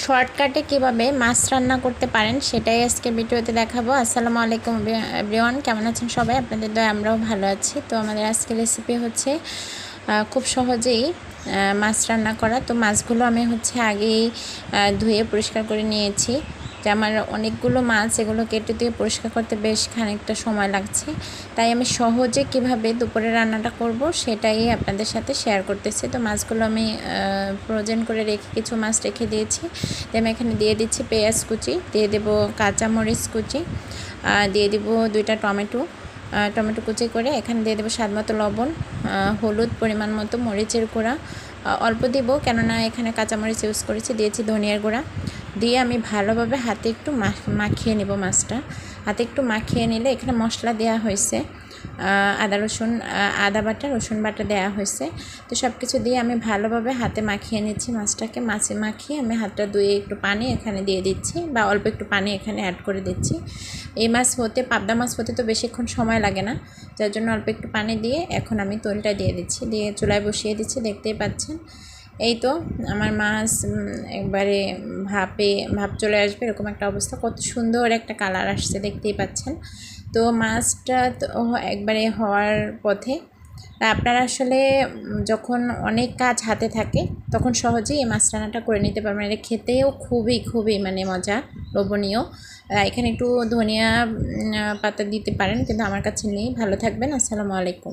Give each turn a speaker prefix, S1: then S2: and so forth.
S1: শর্টকাটে কিভাবে মাছ রান্না করতে পারেন সেটাই আজকে ভিডিওতে দেখাবো। আসসালামু আলাইকুম এভরিওয়ান, কেমন আছেন সবাই? আপনাদের দয়া আমরাও ভালো আছি। তো আমাদের আজকে রেসিপি হচ্ছে খুব সহজেই মাছ রান্না করা। তো মাছগুলো আমি আগেই ধুয়ে পরিষ্কার করে নিয়েছি। যে আমার অনেকগুলো মাছ, এগুলো কেটে দিয়ে পরিষ্কার করতে বেশ খানিকটা সময় লাগছে। তাই আমি সহজে কিভাবে দুপুরে রান্নাটা করব সেটাই আপনাদের সাথে শেয়ার করতেছি। তো মাছগুলো আমি ফ্রোজেন করে রেখে কিছু মাছ রেখে দিয়েছি। তো আমি এখানে দিয়ে দিচ্ছি পেঁয়াজ কুচি, দিয়ে দেবো কাঁচামরিচ কুচি, দিয়ে দিব 2টা টমেটো কুচি করে, এখানে দিয়ে দেবো স্বাদ মতো লবণ, হলুদ পরিমাণ মতো, মরিচের গুঁড়া অল্প দিব কেননা এখানে কাঁচামরিচ ইউজ করেছি, দিয়েছি ধনিয়ার গুঁড়া, দিয়ে আমি ভালোভাবে হাতে একটু মাখিয়ে নেব মাছটা। হাতে একটু মাখিয়ে নিলে এখানে মশলা দেওয়া হয়েছে, আদা বাটা, রসুন বাটা দেওয়া হয়েছে। তো সব কিছু দিয়ে আমি ভালোভাবে হাতে মাখিয়ে নিচ্ছি মাছটাকে। মাখিয়ে আমি হাতটা ধুয়ে একটু পানি এখানে দিয়ে দিচ্ছি, বা অল্প একটু পানি এখানে অ্যাড করে দিচ্ছি। এই মাছ হতে, পাবদা মাছ হতে তো বেশিক্ষণ সময় লাগে না, যার জন্য অল্প একটু পানি দিয়ে এখন আমি তলটা দিয়ে দিচ্ছি, দিয়ে চুলায় বসিয়ে দিচ্ছি। দেখতেই পাচ্ছেন, এই তো আমার মাছ একবারে ভাপ চলে আসবে এরকম একটা অবস্থা। কত সুন্দর একটা কালার আসছে দেখতেই পাচ্ছেন। তো মাছটা তো একবারে হওয়ার পথে। আপনারা আসলে যখন অনেক কাজ হাতে থাকে তখন সহজেই এই মাছ রান্নাটা করে নিতে পারবেন। এটা খেতেও খুবই মানে মজা, লোভনীয়। এখানে একটু ধনিয়া পাতা দিতে পারেন, কিন্তু আমার কাছে নেই। ভালো থাকবেন, আসসালামু আলাইকুম।